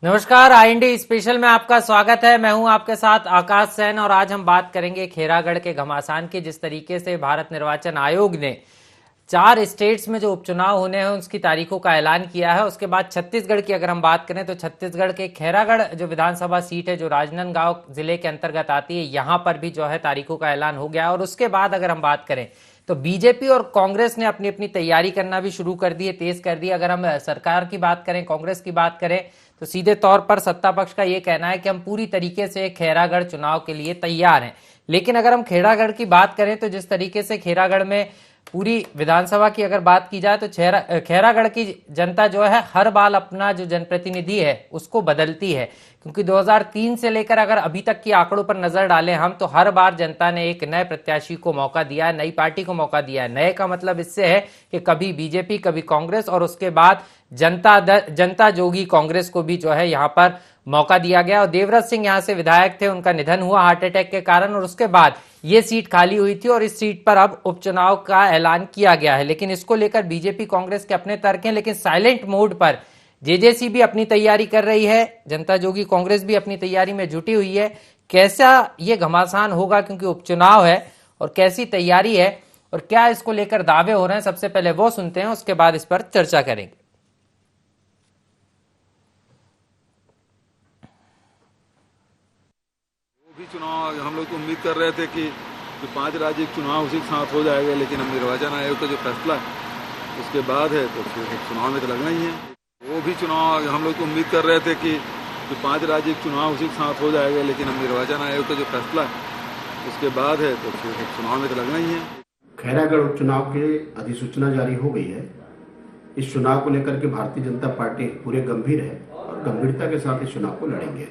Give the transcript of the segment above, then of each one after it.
नमस्कार, IND special में आपका स्वागत है। मैं हूं आपके साथ आकाश सैन और आज हम बात करेंगे खेरागढ़ के घमासान की। जिस तरीके से भारत निर्वाचन आयोग ने 4 स्टेट्स में जो उपचुनाव होने हैं उसकी तारीखों का ऐलान किया है, उसके बाद छत्तीसगढ़ की अगर हम बात करें तो छत्तीसगढ़ के खेरागढ़ जो विधानसभा सीट है जो राजनांदगांव जिले के अंतर्गत आती है, यहां पर भी जो है तारीखों का ऐलान हो गया। और उसके बाद अगर हम बात करें तो बीजेपी और कांग्रेस ने अपनी अपनी तैयारी करना भी शुरू कर दी है, तेज कर दी। अगर हम सरकार की बात करें, कांग्रेस की बात करें तो सीधे तौर पर सत्ता पक्ष का यह कहना है कि हम पूरी तरीके से खेरागढ़ चुनाव के लिए तैयार हैं। लेकिन अगर हम खेरागढ़ की बात करें तो जिस तरीके से खेरागढ़ में पूरी विधानसभा की अगर बात की जाए तो खेरागढ़ की जनता जो है हर बार अपना जो जनप्रतिनिधि है उसको बदलती है, क्योंकि 2003 से लेकर अगर अभी तक की आंकड़ों पर नजर डालें हम तो हर बार जनता ने एक नए प्रत्याशी को मौका दिया है, नई पार्टी को मौका दिया है। नए का मतलब इससे है कि कभी बीजेपी कभी कांग्रेस और उसके बाद जनता जोगी कांग्रेस को भी जो है यहाँ पर मौका दिया गया। और देवव्रत सिंह यहाँ से विधायक थे, उनका निधन हुआ हार्ट अटैक के कारण और उसके बाद ये सीट खाली हुई थी और इस सीट पर अब उपचुनाव का ऐलान किया गया है। लेकिन इसको लेकर बीजेपी कांग्रेस के अपने तर्क हैं, लेकिन साइलेंट मोड पर जेजेसी भी अपनी तैयारी कर रही है, जनता जोगी कांग्रेस भी अपनी तैयारी में जुटी हुई है। कैसा ये घमासान होगा क्योंकि उपचुनाव है और कैसी तैयारी है और क्या इसको लेकर दावे हो रहे हैं, सबसे पहले वो सुनते हैं, उसके बाद इस पर चर्चा करेंगे। भी चुनाव हम लोग तो उम्मीद कर रहे थे कि 5 राज्य चुनाव उसी के साथ हो जाएगा, लेकिन हम निर्वाचन आयोग का जो फैसला उसके बाद है तो फिर चुनाव में तो लगना ही है। वो भी चुनाव हम लोग तो उम्मीद कर रहे थे कि 5 राज्य चुनाव उसी के साथ हो जाएगा, लेकिन हम निर्वाचन आयोग का जो फैसला उसके बाद है तो फिर चुनाव में तो लगना ही है। खैरागढ़ उपचुनाव की अधिसूचना जारी हो गई है। इस चुनाव को लेकर के भारतीय जनता पार्टी पूरे गंभीर है और गंभीरता के साथ इस चुनाव को लड़ेंगे।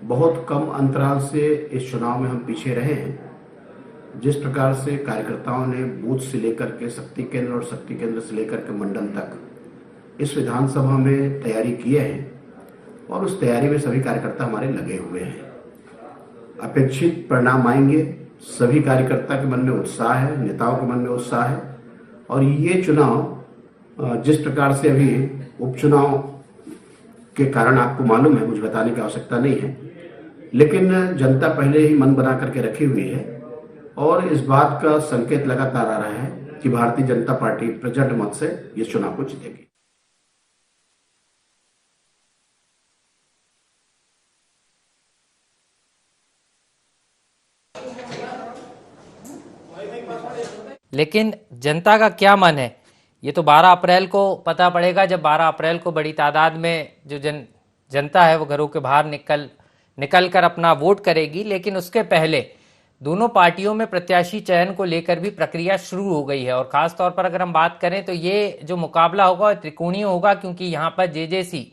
बहुत कम अंतराल से इस चुनाव में हम पीछे रहे हैं। जिस प्रकार से कार्यकर्ताओं ने बूथ से लेकर के शक्ति केंद्र और शक्ति केंद्र से लेकर के मंडल तक इस विधानसभा में तैयारी किए हैं और उस तैयारी में सभी कार्यकर्ता हमारे लगे हुए हैं। अपेक्षित परिणाम आएंगे। सभी कार्यकर्ता के मन में उत्साह है, नेताओं के मन में उत्साह है और ये चुनाव जिस प्रकार से अभी उपचुनाव के कारण आपको मालूम है, मुझे बताने की आवश्यकता नहीं है, लेकिन जनता पहले ही मन बना करके रखी हुई है और इस बात का संकेत लगातार आ रहा है कि भारतीय जनता पार्टी प्रचंड मत से इस चुनाव को जीतेगी। लेकिन जनता का क्या मन है ये तो 12 अप्रैल को पता पड़ेगा, जब 12 अप्रैल को बड़ी तादाद में जो जनता है वो घरों के बाहर निकल कर अपना वोट करेगी। लेकिन उसके पहले दोनों पार्टियों में प्रत्याशी चयन को लेकर भी प्रक्रिया शुरू हो गई है और खास तौर पर अगर हम बात करें तो ये जो मुकाबला होगा त्रिकोणीय होगा, क्योंकि यहाँ पर जेजेसी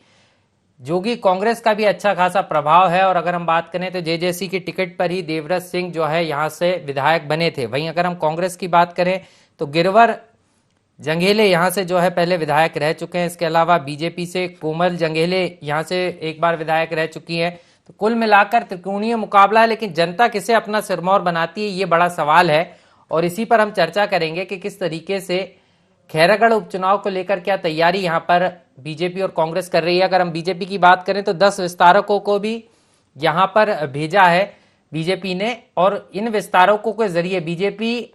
जोगी कांग्रेस का भी अच्छा खासा प्रभाव है। और अगर हम बात करें तो जेजेसी की टिकट पर ही देवव्रत सिंह जो है यहाँ से विधायक बने थे। वहीं अगर हम कांग्रेस की बात करें तो गिरवर जंघेले यहाँ से जो है पहले विधायक रह चुके हैं। इसके अलावा बीजेपी से कोमल जंघेले यहाँ से एक बार विधायक रह चुकी हैं। तो कुल मिलाकर त्रिकोणीय मुकाबला है, लेकिन जनता किसे अपना सिरमौर बनाती है ये बड़ा सवाल है और इसी पर हम चर्चा करेंगे कि किस तरीके से खैरागढ़ उपचुनाव को लेकर क्या तैयारी यहाँ पर बीजेपी और कांग्रेस कर रही है। अगर हम बीजेपी की बात करें तो 10 विस्तारकों को भी यहाँ पर भेजा है बीजेपी ने और इन विस्तारकों के जरिए बीजेपी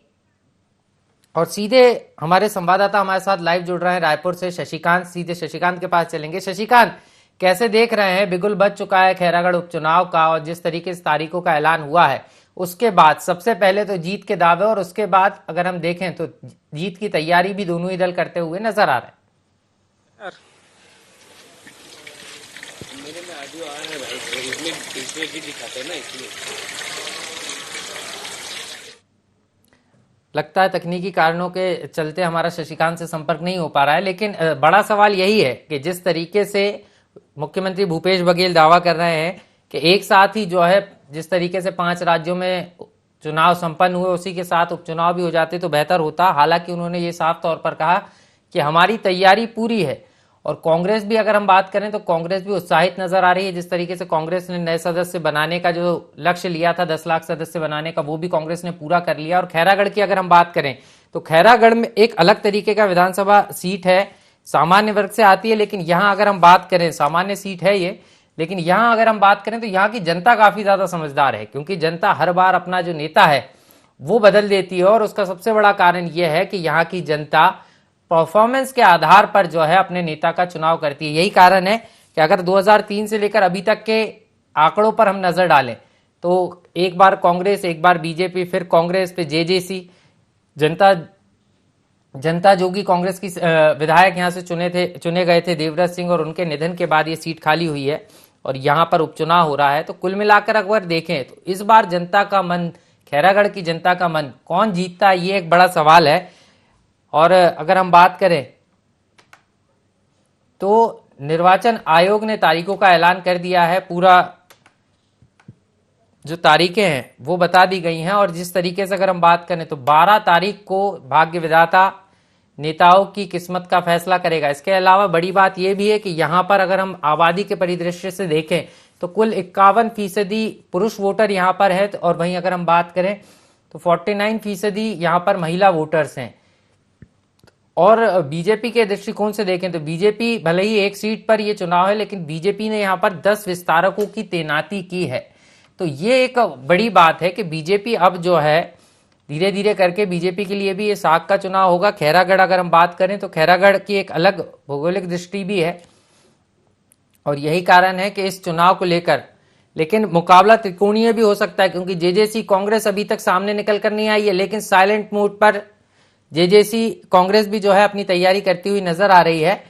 और सीधे हमारे संवाददाता हमारे साथ लाइव जुड़ रहे हैं रायपुर से शशिकांत। सीधे शशिकांत के पास चलेंगे। शशिकांत, कैसे देख रहे हैं, बिगुल बज चुका है खैरागढ़ उपचुनाव का और जिस तरीके से तारीखों का ऐलान हुआ है उसके बाद सबसे पहले तो जीत के दावे और उसके बाद अगर हम देखें तो जीत की तैयारी भी दोनों ही दल करते हुए नजर आ रहे हैं। मेरे में ऑडियो आ रहा है भाई, इसमें भी दिखाते हैं ना, इसलिए लगता है तकनीकी कारणों के चलते हमारा शशिकांत से संपर्क नहीं हो पा रहा है। लेकिन बड़ा सवाल यही है कि जिस तरीके से मुख्यमंत्री भूपेश बघेल दावा कर रहे हैं कि एक साथ ही जो है जिस तरीके से 5 राज्यों में चुनाव संपन्न हुए उसी के साथ उपचुनाव भी हो जाते तो बेहतर होता। हालांकि उन्होंने ये साफ तौर पर कहा कि हमारी तैयारी पूरी है। और कांग्रेस भी अगर हम बात करें तो कांग्रेस भी उत्साहित नजर आ रही है। जिस तरीके से कांग्रेस ने नए सदस्य बनाने का जो लक्ष्य लिया था 10 लाख सदस्य बनाने का, वो भी कांग्रेस ने पूरा कर लिया। और खैरागढ़ की अगर हम बात करें तो खैरागढ़ में एक अलग तरीके का विधानसभा सीट है। सामान्य वर्ग से आती है, लेकिन यहाँ अगर हम बात करें, सामान्य सीट है ये, लेकिन यहाँ अगर हम बात करें तो यहाँ की जनता काफी ज्यादा समझदार है, क्योंकि जनता हर बार अपना जो नेता है वो बदल देती है। और उसका सबसे बड़ा कारण यह है कि यहाँ की जनता परफॉर्मेंस के आधार पर जो है अपने नेता का चुनाव करती है। यही कारण है कि अगर 2003 से लेकर अभी तक के आंकड़ों पर हम नजर डालें तो एक बार कांग्रेस, एक बार बीजेपी, फिर कांग्रेस, फिर जेजेसी, जनता जोगी कांग्रेस की विधायक यहां से चुने गए थे देवव्रत सिंह, और उनके निधन के बाद ये सीट खाली हुई है और यहां पर उपचुनाव हो रहा है। तो कुल मिलाकर अगर देखें तो इस बार जनता का मन, खैरागढ़ की जनता का मन कौन जीतता है, ये एक बड़ा सवाल है। और अगर हम बात करें तो निर्वाचन आयोग ने तारीखों का ऐलान कर दिया है, पूरा जो तारीखें हैं वो बता दी गई हैं। और जिस तरीके से अगर हम बात करें तो 12 तारीख को भाग्य विधाता नेताओं की किस्मत का फैसला करेगा। इसके अलावा बड़ी बात यह भी है कि यहां पर अगर हम आबादी के परिदृश्य से देखें तो कुल 51% पुरुष वोटर यहां पर है, और वहीं अगर हम बात करें तो 49% यहां पर महिला वोटर्स हैं। और बीजेपी के दृष्टिकोण से देखें तो बीजेपी भले ही एक सीट पर यह चुनाव है, लेकिन बीजेपी ने यहां पर 10 विस्तारकों की तैनाती की है। तो ये एक बड़ी बात है कि बीजेपी अब जो है धीरे धीरे करके बीजेपी के लिए भी ये साख का चुनाव होगा। खैरागढ़ अगर हम बात करें तो खैरागढ़ की एक अलग भौगोलिक दृष्टि भी है, और यही कारण है कि इस चुनाव को लेकर, लेकिन मुकाबला त्रिकोणीय भी हो सकता है, क्योंकि जेजेसी कांग्रेस अभी तक सामने निकल कर नहीं आई है, लेकिन साइलेंट मोड पर जेजेसी कांग्रेस भी जो है अपनी तैयारी करती हुई नजर आ रही है,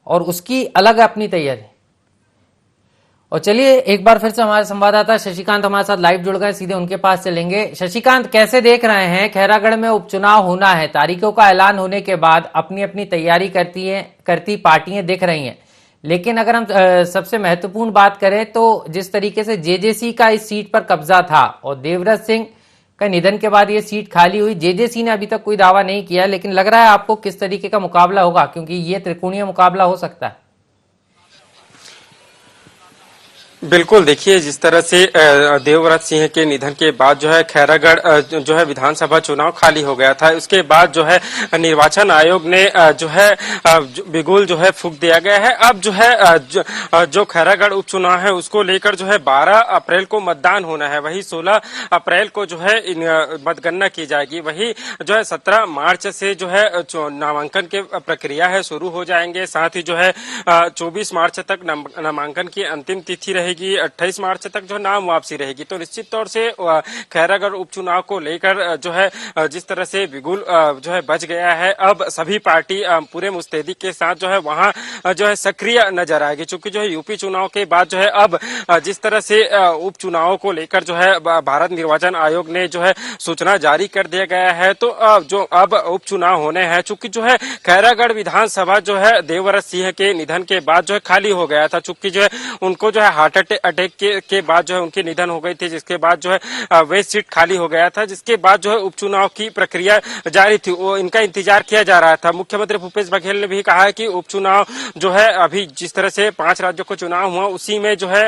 और उसकी अलग अपनी तैयारी। और चलिए एक बार फिर से हमारे संवाददाता शशिकांत हमारे साथ लाइव जुड़ गए, सीधे उनके पास चलेंगे। शशिकांत, कैसे देख रहे हैं, खैरागढ़ में उपचुनाव होना है, तारीखों का ऐलान होने के बाद अपनी अपनी तैयारी करती पार्टियां दिख रही हैं, लेकिन अगर हम सबसे महत्वपूर्ण बात करें तो जिस तरीके से जेजेसी का इस सीट पर कब्जा था और देवव्रत सिंह का निधन के बाद ये सीट खाली हुई, जेजेसी ने अभी तक कोई दावा नहीं किया, लेकिन लग रहा है आपको किस तरीके का मुकाबला होगा, क्योंकि ये त्रिकोणीय मुकाबला हो सकता है? बिल्कुल, देखिए जिस तरह से देवव्रत सिंह के निधन के बाद जो है खैरागढ़ जो है विधानसभा चुनाव खाली हो गया था। उसके बाद जो है निर्वाचन आयोग ने जो है बिगुल जो है फूंक दिया गया है। अब जो है जो खैरागढ़ उपचुनाव है उसको लेकर जो है 12 अप्रैल को मतदान होना है, वही 16 अप्रैल को जो है मतगणना की जाएगी, वही जो है 17 मार्च से जो है नामांकन के प्रक्रिया है शुरू हो जाएंगे। साथ ही जो है 24 मार्च तक नामांकन की अंतिम तिथि रहेगी, 28 मार्च तक जो नाम वापसी रहेगी। तो निश्चित तौर से खैरागढ़ उपचुनाव को लेकर जो है जिस तरह से बिगुल जो है बच गया है, अब सभी पार्टी पूरे मुस्तैदी के साथ जो है वहां जो है सक्रिय नजर आएगी, क्योंकि जो है यूपी चुनाव के बाद जो है अब जिस तरह से उपचुनाव को लेकर जो है भारत निर्वाचन आयोग ने जो है सूचना जारी कर दिया गया है। तो जो अब उपचुनाव होने हैं, चूंकि जो है खैरागढ़ विधानसभा जो है देवव्रत सिंह के निधन के बाद जो है खाली हो गया था, चूंकि जो है उनको जो है हार्ट अटैक के बाद जो है उनकी निधन हो गई थी, जिसके बाद जो है वे सीट खाली हो गया था, जिसके बाद जो है उपचुनाव की प्रक्रिया जारी थी, वो इनका इंतजार किया जा रहा था। मुख्यमंत्री भूपेश बघेल ने भी कहा है कि उपचुनाव जो है अभी जिस तरह से 5 राज्यों को चुनाव हुआ उसी में जो है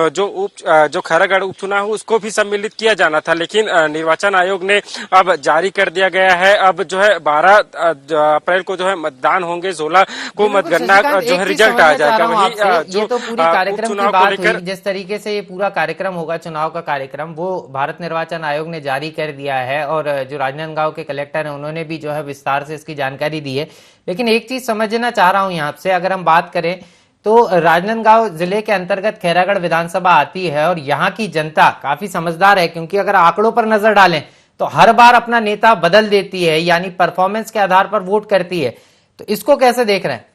जो खैरागढ़ उपचुनाव उसको भी सम्मिलित किया जाना था, लेकिन निर्वाचन आयोग ने अब जारी कर दिया गया है। अब जो है 12 अप्रैल को जो है मतदान होंगे, 16 को मतगणना जो है रिजल्ट आ जाएगा। वही जो तो पूरी कार्यक्रम की बात हुई, जिस तरीके से ये पूरा कार्यक्रम होगा, चुनाव का कार्यक्रम, वो भारत निर्वाचन आयोग ने जारी कर दिया है, और जो राजनांदगांव के कलेक्टर हैं उन्होंने भी जो है विस्तार से इसकी जानकारी दी है। लेकिन एक चीज समझना चाह रहा हूं यहाँ से, अगर हम बात करें तो राजनांदगांव जिले के अंतर्गत खैरागढ़ विधानसभा आती है, और यहाँ की जनता काफी समझदार है, क्योंकि अगर आंकड़ों पर नजर डालें तो हर बार अपना नेता बदल देती है, यानी परफॉर्मेंस के आधार पर वोट करती है। तो इसको कैसे देख रहे हैं?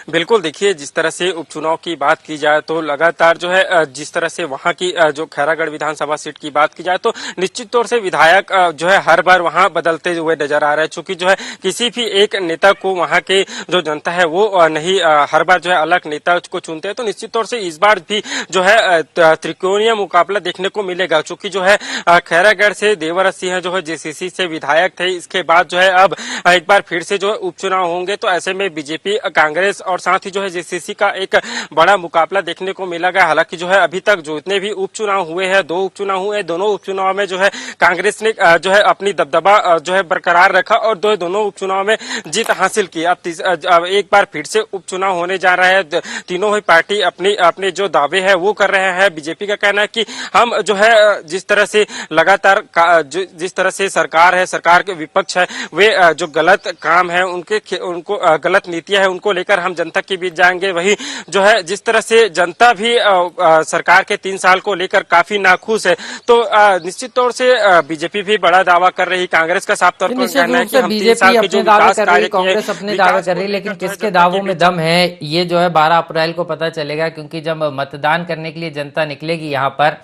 बिल्कुल, देखिए जिस तरह से उपचुनाव की बात की जाए तो लगातार जो है जिस तरह से वहां की जो खैरागढ़ विधानसभा सीट की बात की जाए तो निश्चित तौर से विधायक जो है हर बार वहां बदलते हुए नजर आ रहे हैं, चूंकि जो है किसी भी एक नेता को वहां के जो जनता है वो नहीं हर बार जो है अलग नेता को चुनते हैं। तो निश्चित तौर से इस बार भी जो है त्रिकोणीय मुकाबला देखने को मिलेगा, चूंकि जो है खैरागढ़ से देवव्रत सिंह जो है जेसीसी से विधायक थे, इसके बाद जो है अब एक बार फिर से जो है उपचुनाव होंगे, तो ऐसे में बीजेपी, कांग्रेस और साथ ही जो है जेसीसी का एक बड़ा मुकाबला देखने को मिला गया। हालांकि जो है अभी तक जो इतने भी उपचुनाव हुए हैं, 2 उपचुनाव हुए, दोनों उपचुनाव में जो है कांग्रेस ने जो है अपनी दबदबा जो है बरकरार रखा और दोनों उपचुनाव में जीत हासिल की। अब एक बार फिर से उपचुनाव होने जा रहा है। तीनों ही पार्टी अपने जो दावे है वो कर रहे हैं। बीजेपी का कहना है कि हम जो है जिस तरह से लगातार जिस तरह से सरकार है, सरकार के विपक्ष है, वे जो गलत काम है उनको गलत नीतियां है उनको लेकर हम जनता के बीच जाएंगे। वही जो है जिस तरह से जनता भी सरकार के 3 साल को लेकर काफी नाखुश है, तो निश्चित तौर से बीजेपी भी बड़ा दावा कर रही, कांग्रेस का साफ तौर पर कहना है कि हम 3 साल के जो विकास कार्य, कांग्रेस अपने दावे कर रही है, लेकिन किसके दावों में दम है ये जो है 12 अप्रैल को पता चलेगा, क्योंकि जब मतदान करने के लिए जनता निकलेगी यहाँ पर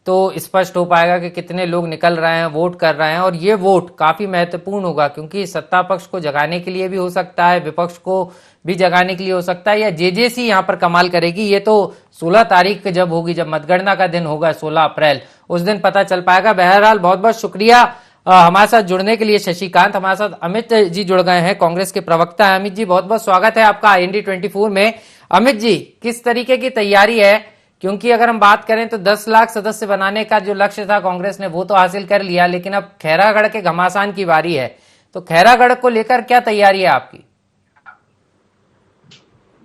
तो स्पष्ट हो पाएगा कि कितने लोग निकल रहे हैं, वोट कर रहे हैं। और ये वोट काफी महत्वपूर्ण होगा, क्योंकि सत्ता पक्ष को जगाने के लिए भी हो सकता है, विपक्ष को भी जगाने के लिए हो सकता है, या जेजेसी यहाँ पर कमाल करेगी। ये तो 16 तारीख जब होगी, जब मतगणना का दिन होगा 16 अप्रैल, उस दिन पता चल पाएगा। बहरहाल बहुत बहुत शुक्रिया हमारे साथ जुड़ने के लिए शशिकांत। हमारे साथ अमित जी जुड़ गए हैं, कांग्रेस के प्रवक्ता है। अमित जी, बहुत बहुत स्वागत है आपका IND 24 में। अमित जी, किस तरीके की तैयारी है, क्योंकि अगर हम बात करें तो 10 लाख सदस्य बनाने का जो लक्ष्य था कांग्रेस ने वो तो हासिल कर लिया, लेकिन अब खैरागढ़ के घमासान की बारी है, तो खैरागढ़ को लेकर क्या तैयारी है आपकी?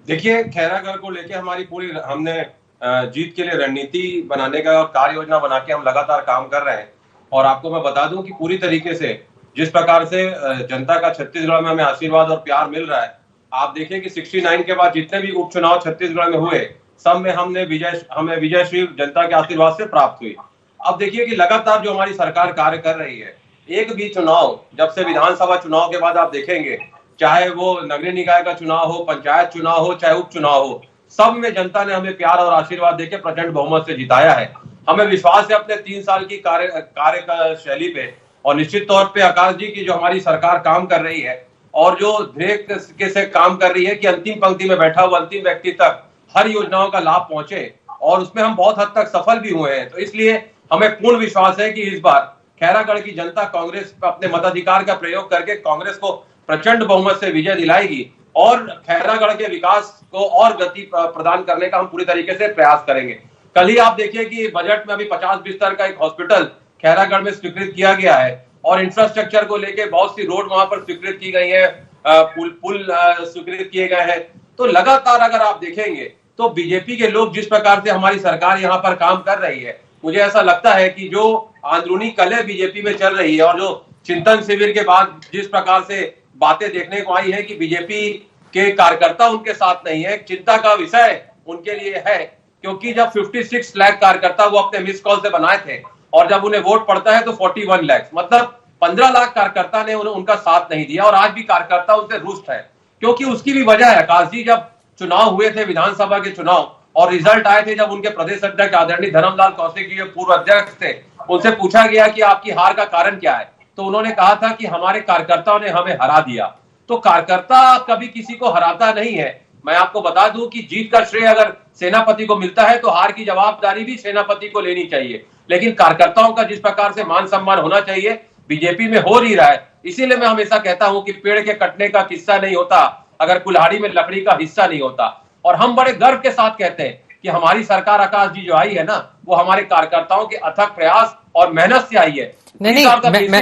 देखिए, खैरागढ़ को लेकर हमारी हमने जीत के लिए रणनीति बनाने का, कार्य योजना बना के हम लगातार काम कर रहे हैं। और आपको मैं बता दूं कि पूरी तरीके से जिस प्रकार से जनता का छत्तीसगढ़ में हमें आशीर्वाद और प्यार मिल रहा है, आप देखिए कि 69 के बाद जितने भी उपचुनाव छत्तीसगढ़ में हुए, सब में हमें विजयश्री जनता के आशीर्वाद से प्राप्त हुई। अब देखिए कि लगातार जो हमारी सरकार कार्य कर रही है, एक भी चुनाव, जब से विधानसभा चुनाव के बाद आप देखेंगे, चाहे वो नगरीय निकाय का चुनाव हो, पंचायत चुनाव हो, चाहे उपचुनाव हो, सब में जनता ने हमें प्यार और आशीर्वाद देकर प्रचंड बहुमत से जिताया है। हमें विश्वास है अपने 3 साल की कार्य का शैली पे, और निश्चित तौर पे आकाश जी की जो हमारी सरकार काम कर रही है और जो धैर्य से काम कर रही है कि अंतिम पंक्ति में बैठा हुआ अंतिम व्यक्ति तक हर योजनाओं का लाभ पहुंचे, और उसमें हम बहुत हद तक सफल भी हुए हैं। तो इसलिए हमें पूर्ण विश्वास है कि इस बार खैरागढ़ की जनता कांग्रेस अपने मताधिकार का प्रयोग करके कांग्रेस को प्रचंड बहुमत से विजय दिलाएगी, और खैरागढ़ के विकास को और गति प्रदान करने का हम पूरी तरीके से प्रयास करेंगे। कल ही आप देखिए कि बजट में अभी 50 बिस्तर का एक हॉस्पिटल खैरागढ़ में स्वीकृत किया गया है, और इंफ्रास्ट्रक्चर को लेकर बहुत सी रोड वहां पर स्वीकृत की गई है, पुल स्वीकृत किए गए हैं। तो लगातार अगर आप देखेंगे तो बीजेपी के लोग जिस प्रकार से हमारी सरकार यहाँ पर काम कर रही है, मुझे ऐसा लगता है कि जो अंदरूनी कलह बीजेपी में चल रही है और जो चिंतन शिविर के बाद जिस प्रकार से बातें देखने को आई है कि बीजेपी के कार्यकर्ता उनके साथ नहीं है, चिंता का विषय उनके लिए है। क्योंकि जब 56 लाख कार्यकर्ता वो अपने मिस कॉल से बनाए थे, और जब उन्हें वोट पड़ता है तो 41 लाख, मतलब 15 लाख कार्यकर्ता ने उनका साथ नहीं दिया, और आज भी कार्यकर्ता उनसे रुष्ट है। क्योंकि उसकी भी वजह है आकाश जी, जब चुनाव हुए थे विधानसभा के चुनाव और रिजल्ट आए थे, जब उनके प्रदेश अध्यक्ष आदरणीय धर्मलाल कौशिक जो पूर्व अध्यक्ष थे, उनसे पूछा गया कि आपकी हार का कारण क्या है, तो उन्होंने कहा था कि हमारे कार्यकर्ताओं ने हमें हरा दिया। तो कार्यकर्ता कभी किसी को हराता नहीं है। मैं आपको बता दूं कि जीत का श्रेय अगर सेनापति को मिलता है तो हार की जवाबदारी भी सेनापति को लेनी चाहिए, लेकिन कार्यकर्ताओं का जिस प्रकार से मान सम्मान होना चाहिए बीजेपी में हो नहीं रहा है। इसीलिए मैं हमेशा कहता हूं कि पेड़ के कटने का किस्सा नहीं होता अगर कुल्हाड़ी में लकड़ी का हिस्सा नहीं होता। और हम बड़े गर्व के साथ कहते हैं कि हमारी सरकार आकाश जी जो आई है ना, वो हमारे कार्यकर्ताओं के अथक प्रयास और मेहनत से आई है। नहीं,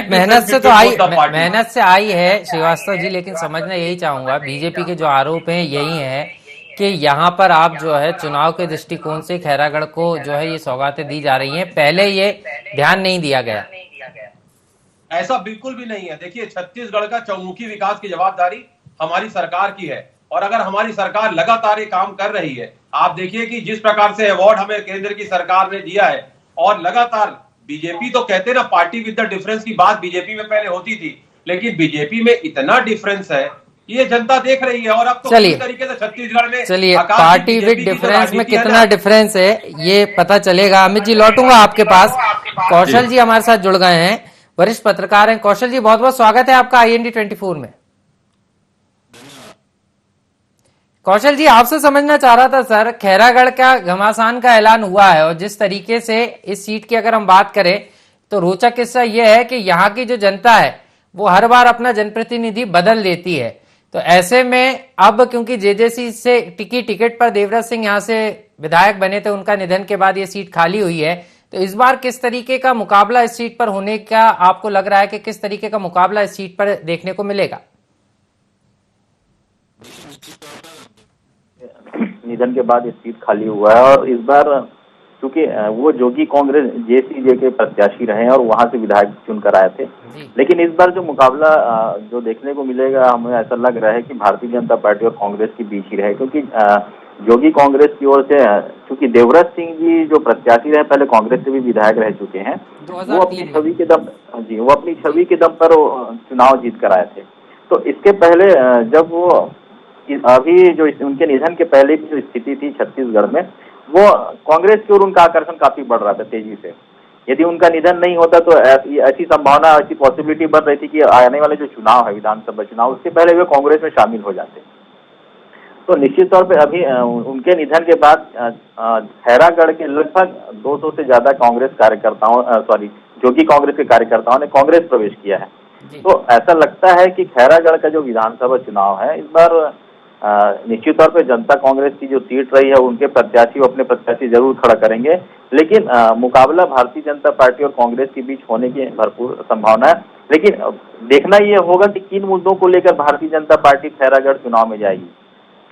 मेहनत से तो आई, मेहनत से आई है श्रीवास्तव जी, लेकिन समझना यही चाहूंगा, बीजेपी के जो आरोप हैं यही है कि यहाँ पर आप जो है चुनाव के दृष्टिकोण से खैरागढ़ को जो है ये सौगातें दी जा रही हैं, पहले ये ध्यान नहीं दिया गया। ऐसा बिल्कुल भी नहीं है। देखिए, छत्तीसगढ़ का चौमुखी विकास की जवाबदारी हमारी सरकार की है, और अगर हमारी सरकार लगातार ये काम कर रही है, आप देखिए कि जिस प्रकार से अवार्ड हमें केंद्र की सरकार ने दिया है, और लगातार बीजेपी तो कहते ना पार्टी विद द डिफरेंस की बात बीजेपी में पहले होती थी, लेकिन बीजेपी में इतना डिफरेंस है ये जनता देख रही है। और अब तो पूरी तरीके से छत्तीसगढ़ में चलिए पार्टी विद डिफरेंस में कितना डिफरेंस है ये पता चलेगा। अमित जी, लौटूंगा आपके पास। कौशल जी हमारे साथ जुड़ गए हैं, वरिष्ठ पत्रकार हैं। कौशल जी, बहुत बहुत स्वागत है आपका IND 24 में। कौशल जी, आपसे समझना चाह रहा था सर, खैरागढ़ का घमासान का ऐलान हुआ है, और जिस तरीके से इस सीट की अगर हम बात करें तो रोचक किस्सा यह है कि यहाँ की जो जनता है वो हर बार अपना जनप्रतिनिधि बदल देती है। तो ऐसे में अब क्योंकि जेजेसी से टिकट पर देवव्रत सिंह यहाँ से विधायक बने थे, उनका निधन के बाद ये सीट खाली हुई है, तो इस बार किस तरीके का मुकाबला इस सीट पर होने का आपको लग रहा है कि किस तरीके का मुकाबला इस सीट पर देखने को मिलेगा? निधन के बाद ये सीट खाली हुआ है और इस बार क्योंकि वो जोगी कांग्रेस जेसीजे के प्रत्याशी रहे और वहां से विधायक चुनकर आए थे, लेकिन इस बार जो मुकाबला जो देखने को मिलेगा, हमें ऐसा लग रहा है कि भारतीय जनता पार्टी और कांग्रेस के बीच ही रहे, क्योंकि जोगी कांग्रेस की ओर से चूंकि देवव्रत सिंह जी जो प्रत्याशी रहे, पहले कांग्रेस से भी विधायक रह चुके हैं, वो अपनी छवि के दम पर चुनाव जीत कर आए थे। तो इसके पहले जब वो अभी जो उनके निधन के पहले की जो स्थिति थी छत्तीसगढ़ में, वो कांग्रेस की ओर उनका आकर्षण काफी बढ़ रहा था तेजी से। यदि उनका निधन नहीं होता तो ऐसी संभावना, ऐसी पॉसिबिलिटी बन रही थी कि आने वाले जो चुनाव है, विधानसभा चुनाव, उसके पहले वे कांग्रेस में शामिल हो जाते। तो निश्चित तौर पे अभी उनके निधन के बाद खैरागढ़ के लगभग 200 से ज्यादा कांग्रेस कार्यकर्ताओं जोगी कांग्रेस के कार्यकर्ताओं ने कांग्रेस प्रवेश किया है। तो ऐसा लगता है कि खैरागढ़ का जो विधानसभा चुनाव है, इस बार निश्चित तौर पे जनता कांग्रेस की जो सीट रही है, उनके प्रत्याशी अपने प्रत्याशी जरूर खड़ा करेंगे, लेकिन मुकाबला भारतीय जनता पार्टी और कांग्रेस के बीच होने की भरपूर संभावना है। लेकिन देखना ये होगा कि किन मुद्दों को लेकर भारतीय जनता पार्टी खैरागढ़ चुनाव में जाएगी,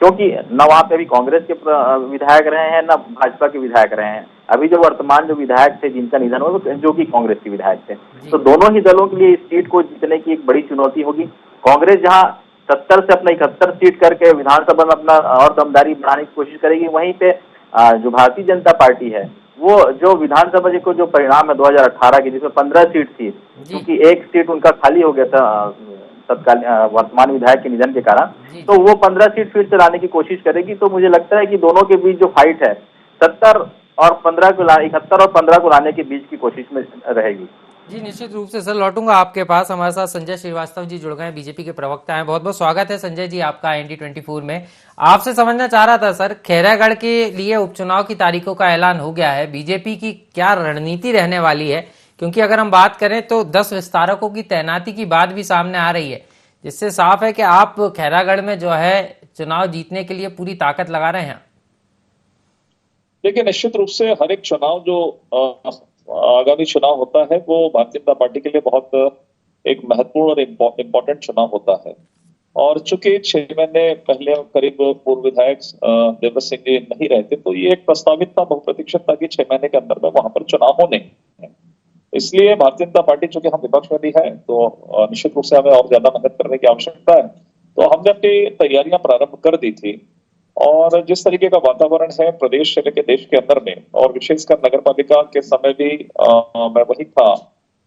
क्योंकि न वहां पे अभी कांग्रेस के विधायक रहे हैं, न भाजपा के विधायक रहे हैं। अभी जो वर्तमान जो विधायक थे जिनका निधन हुआ, वो जो कि कांग्रेस के विधायक थे। तो दोनों ही दलों के लिए इस सीट को जीतने की एक बड़ी चुनौती होगी। कांग्रेस जहां 70 से अपना 71 सीट करके विधानसभा में अपना और दमदारी बढ़ाने की कोशिश करेगी, वहीं पे जो भारतीय जनता पार्टी है, वो जो विधानसभा को जो परिणाम है 2018 की, जिसमें 15 सीट थी, क्योंकि एक सीट उनका खाली हो गया था तत्कालीन वर्तमान विधायक के निधन के कारण, तो वो 15 सीट फिर से लाने की कोशिश करेगी। तो मुझे लगता है कि दोनों के बीच जो फाइट है 71 और 15 को लाने के बीच की कोशिश में रहेगी। जी निश्चित रूप से सर, लौटूंगा आपके पास। हमारे साथ संजय श्रीवास्तव जी जुड़ गए हैं, बीजेपी के प्रवक्ता हैं। बहुत बहुत स्वागत है संजय जी आपका ND24 में। आपसे समझना चाह रहा था सर, खैरागढ़ के लिए उपचुनाव की तारीखों का ऐलान हो गया है, बीजेपी की क्या रणनीति रहने वाली है? क्योंकि अगर हम बात करें तो 10 विस्तारकों की तैनाती की बात भी सामने आ रही है, जिससे साफ है कि आप खैरागढ़ में जो है चुनाव जीतने के लिए पूरी ताकत लगा रहे हैं। देखिए, निश्चित रूप से हर एक चुनाव जो आगामी चुनाव होता है वो भारतीय जनता पार्टी के लिए बहुत एक महत्वपूर्ण और इम्पोर्टेंट चुनाव होता है। और चूंकि 6 महीने पहले करीब पूर्व विधायक देवव्रत सिंह जी नहीं रहते, तो ये एक प्रस्तावित था, बहुप्रतीक्षित था कि 6 महीने के अंदर में वहां पर चुनाव होने हैं। इसलिए भारतीय जनता पार्टी, चूंकि हम विपक्ष में भी है, तो निश्चित रूप से हमें और ज्यादा मेहनत करने की आवश्यकता है। तो हमने अपनी तैयारियां प्रारंभ कर दी थी, और जिस तरीके का वातावरण है प्रदेश से लेकर देश के अंदर में, और विशेषकर नगर पालिका के समय भी मैं वही था,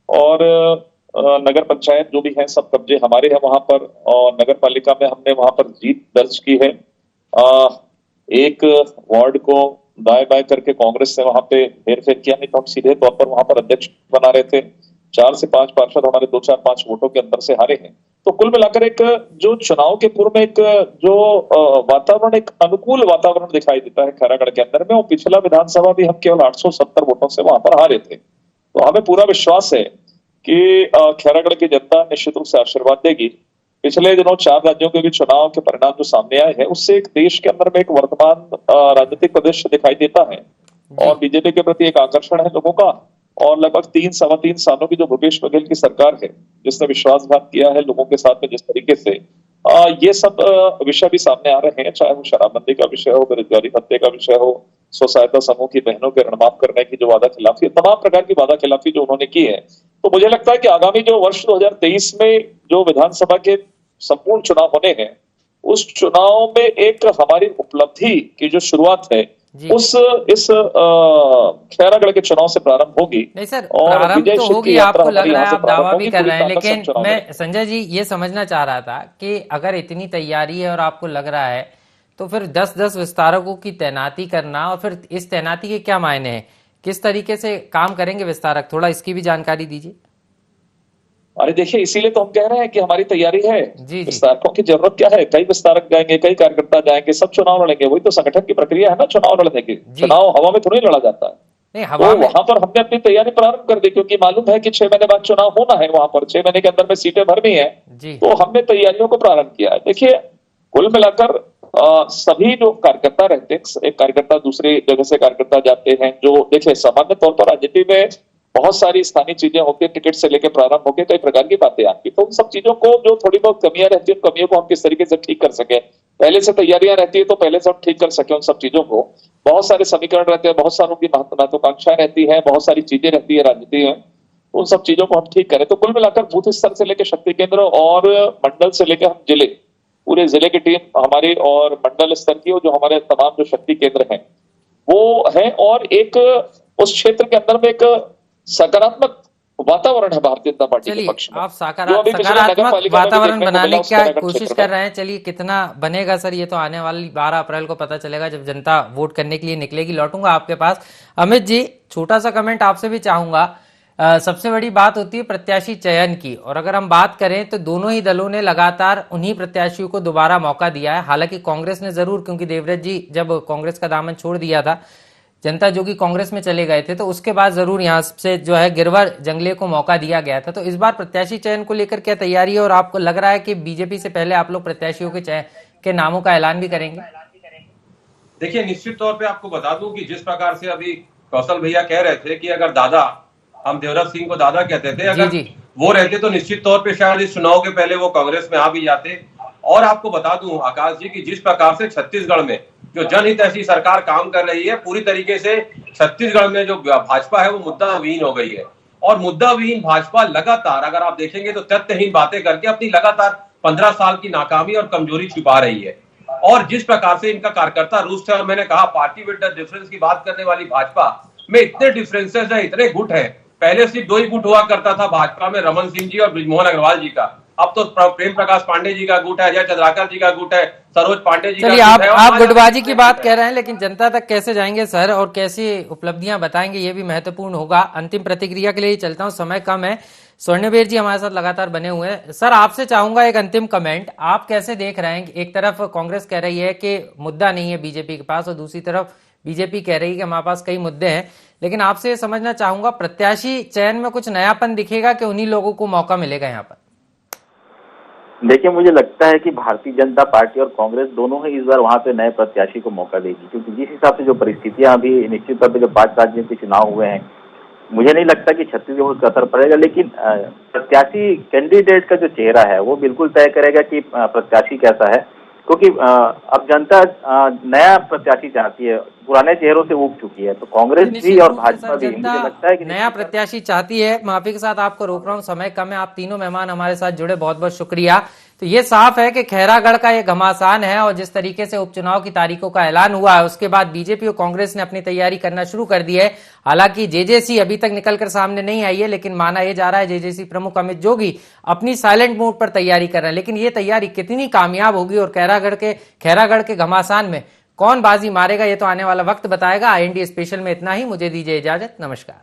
और नगर पंचायत जो भी है सब कब्जे हमारे हैं वहां पर, और नगर पालिका में हमने वहां पर जीत दर्ज की है। एक वार्ड को दाएं बाएं करके कांग्रेस से वहां पे हेरफेर किया, नहीं तो हम सीधे तौर पर वहां पर अध्यक्ष बना रहे थे। 4 से 5 पार्षद हमारे 2-4-5 वोटों के अंतर से हारे हैं। तो कुल मिलाकर एक जो चुनाव के पूर्व में एक जो वातावरण, एक अनुकूल वातावरण दिखाई देता है खैरागढ़ के अंदर में। और पिछला विधानसभा भी हम केवल 870 वोटों से वहां पर हारे थे। तो हमें पूरा विश्वास है कि खैरागढ़ की जनता निश्चित रूप से आशीर्वाद देगी। पिछले दिनों 4 राज्यों के भी चुनाव के परिणाम जो सामने आए हैं, उससे एक देश के अंदर में एक वर्तमान राजनीतिक परिदृश्य दिखाई देता है, और बीजेपी के प्रति एक आकर्षण है लोगों का। और लगभग 3-3.25 सालों की जो भूपेश बघेल की सरकार है, जिसने विश्वासघात किया है लोगों के साथ में जिस तरीके से, ये सब विषय भी सामने आ रहे हैं, चाहे वो शराबबंदी का विषय हो, बेरोजगारी भत्ते का विषय हो, स्व सहायता समूह की बहनों के ऋण माफ करने की जो वादा खिलाफी, तमाम प्रकार की वादा खिलाफी जो उन्होंने की है। तो मुझे लगता है कि आगामी जो वर्ष 2023 में जो विधानसभा के संपूर्ण चुनाव होने हैं, उस चुनाव में एक हमारी उपलब्धि की जो शुरुआत है इस खैरागढ़ के चुनाव से प्रारंभ होगी। नहीं सर, प्रारंभ तो होगी, आपको लग रहा है आप दावा भी कर रहे हैं, लेकिन मैं संजय जी ये समझना चाह रहा था कि अगर इतनी तैयारी है और आपको लग रहा है, तो फिर 10-10 विस्तारकों की तैनाती करना, और फिर इस तैनाती के क्या मायने हैं, किस तरीके से काम करेंगे विस्तारक, थोड़ा इसकी भी जानकारी दीजिए। अरे देखिए, इसीलिए तो हम कह रहे हैं कि हमारी तैयारी है। विस्तारकों की जरूरत क्या है? कई विस्तारक जाएंगे, कई कार्यकर्ता जाएंगे, सब चुनाव लड़ेंगे। वही तो संगठन की प्रक्रिया है ना चुनाव लड़ने की। चुनाव हवा में थोड़ी लड़ा जाता है। नहीं, तो हवा में वहां पर हमने अपनी तैयारी प्रारंभ कर दी, क्योंकि मालूम है कि 6 महीने बाद चुनाव होना है, वहां पर 6 महीने के अंदर में सीटें भरनी है। जी तो हमने तैयारियों को प्रारंभ किया है। देखिए, कुल मिलाकर सभी जो कार्यकर्ता रहते हैं, एक कार्यकर्ता दूसरी जगह से कार्यकर्ता जाते हैं, जो देखिए सामान्य तौर पर राजनीति में बहुत सारी स्थानीय चीजें होती है, टिकट से लेकर प्रारंभ होकर कई प्रकार की बातें आती है। तो उन सब चीजों को, जो थोड़ी बहुत कमियां रहती है, उन कमियों को हम किस तरीके से ठीक कर सके, पहले से तैयारियां रहती है तो पहले से हम ठीक कर सके उन सब चीजों को। बहुत सारे समीकरण रहते हैं, बहुत सारों की महत्वाकांक्षाएं रहती है, बहुत सारी चीजें रहती है राजनीति में, उन सब चीजों को हम ठीक करें। तो कुल मिलाकर बूथ स्तर से लेकर शक्ति केंद्र और मंडल से लेकर हम जिले, पूरे जिले की टीम हमारी और मंडल स्तर की, और जो हमारे तमाम जो शक्ति केंद्र हैं वो है, और एक उस क्षेत्र के अंदर में एक सकारात्मक वातावरण है भारतीय जनता पार्टी के चलिए, पक्ष में। आप जो अभी पिछले सकारात्मक नगरपालिका में भी वातावरण देखने को बनाने मिला, की उस क्या नगर कोशिश क्षेत्र कर में। रहे हैं। चलिए, कितना बनेगा सर, ये तो आने वाली 12 अप्रैल को पता चलेगा, जब जनता वोट करने के लिए निकलेगी। लौटूंगा आपके पास। अमित जी, छोटा सा कमेंट आपसे भी चाहूंगा। सबसे बड़ी बात होती है प्रत्याशी चयन की, और अगर हम बात करें तो दोनों ही दलों ने लगातार उन्हीं प्रत्याशियों को दोबारा मौका दिया है। हालांकि कांग्रेस ने जरूर, क्योंकि देवव्रत जी जब कांग्रेस का दामन छोड़ दिया था, जनता जो कि कांग्रेस में चले गए थे, तो उसके बाद जरूर यहाँ से जो है गिरवर जंगले को मौका दिया गया था। तो इस बार प्रत्याशी चयन को लेकर क्या तैयारी है, और आपको लग रहा है कि बीजेपी से पहले आप लोग प्रत्याशियों के चयन के नामों का ऐलान भी करेंगे? देखिए, निश्चित तौर पे आपको बता दूं कि जिस प्रकार से अभी कौशल भैया कह रहे थे कि अगर दादा, हम देवव्रत सिंह को दादा कहते थे, अगर जी। वो रहते तो निश्चित तौर पे शायद इस चुनाव के पहले वो कांग्रेस में आ भी जाते। और आपको बता दूं आकाश जी कि जिस प्रकार से छत्तीसगढ़ में जो जनहित ऐसी सरकार काम कर रही है, पूरी तरीके से छत्तीसगढ़ में जो भाजपा है वो मुद्दाविहीन हो गई है। और मुद्दाविहीन भाजपा लगातार, अगर आप देखेंगे तो तथ्यहीन बातें करके अपनी लगातार 15 साल की नाकामी और कमजोरी छुपा रही है। और जिस प्रकार से इनका कार्यकर्ता रूस है, और मैंने कहा पार्टी विद द डिफरेंस की बात करने वाली भाजपा में इतने डिफरेंसेस है, इतने गुट है। पहले सिर्फ 2 ही गुट हुआ करता था भाजपा में, रमन सिंह जी और बृजमोहन अग्रवाल जी का। अब तो प्रेम प्रकाश पांडे जी का गुट है, अजय चंद्राकर जी का गुट है, सरोज पांडे जी का गुट है। चलिए, आप गुटबाजी की बात कह रहे हैं, लेकिन जनता तक कैसे जाएंगे सर, और कैसी उपलब्धियां बताएंगे, ये भी महत्वपूर्ण होगा। अंतिम प्रतिक्रिया के लिए ही चलता हूं, समय कम है। स्वर्णवीर जी हमारे साथ लगातार बने हुए हैं। सर, आपसे चाहूंगा एक अंतिम कमेंट, आप कैसे देख रहे हैं? एक तरफ कांग्रेस कह रही है कि मुद्दा नहीं है बीजेपी के पास, और दूसरी तरफ बीजेपी कह रही है कि हमारे पास कई मुद्दे हैं। लेकिन आपसे ये समझना चाहूंगा, प्रत्याशी चयन में कुछ नयापन दिखेगा कि उन्हीं लोगों को मौका मिलेगा यहाँ पर? देखिए, मुझे लगता है कि भारतीय जनता पार्टी और कांग्रेस दोनों ही इस बार वहां पे नए प्रत्याशी को मौका देगी, क्योंकि जिस हिसाब से जो परिस्थितियां अभी निश्चित तौर पे जो 5 राज्यों के चुनाव हुए हैं, मुझे नहीं लगता कि छत्तीसगढ़ का असर पड़ेगा। लेकिन प्रत्याशी कैंडिडेट का जो चेहरा है वो बिल्कुल तय करेगा कि प्रत्याशी कैसा है, क्योंकि अब जनता नया प्रत्याशी चाहती है, पुराने चेहरों से ऊब चुकी है। तो कांग्रेस भी और भाजपा भी, मुझे लगता है कि नया प्रत्याशी चाहती है। माफी के साथ आपको रोक रहा हूं, समय कम है। आप तीनों मेहमान हमारे साथ जुड़े, बहुत बहुत शुक्रिया। तो ये साफ है कि खैरागढ़ का ये घमासान है, और जिस तरीके से उपचुनाव की तारीखों का ऐलान हुआ है, उसके बाद बीजेपी और कांग्रेस ने अपनी तैयारी करना शुरू कर दी है। हालांकि जेजेसी अभी तक निकलकर सामने नहीं आई है, लेकिन माना यह जा रहा है जेजेसी प्रमुख अमित जोगी अपनी साइलेंट मोड पर तैयारी कर रहे हैं। लेकिन ये तैयारी कितनी कामयाब होगी, और खैरागढ़ के घमासान में कौन बाजी मारेगा, ये तो आने वाला वक्त बताएगा। IND स्पेशल में इतना ही, मुझे दीजिए इजाजत, नमस्कार।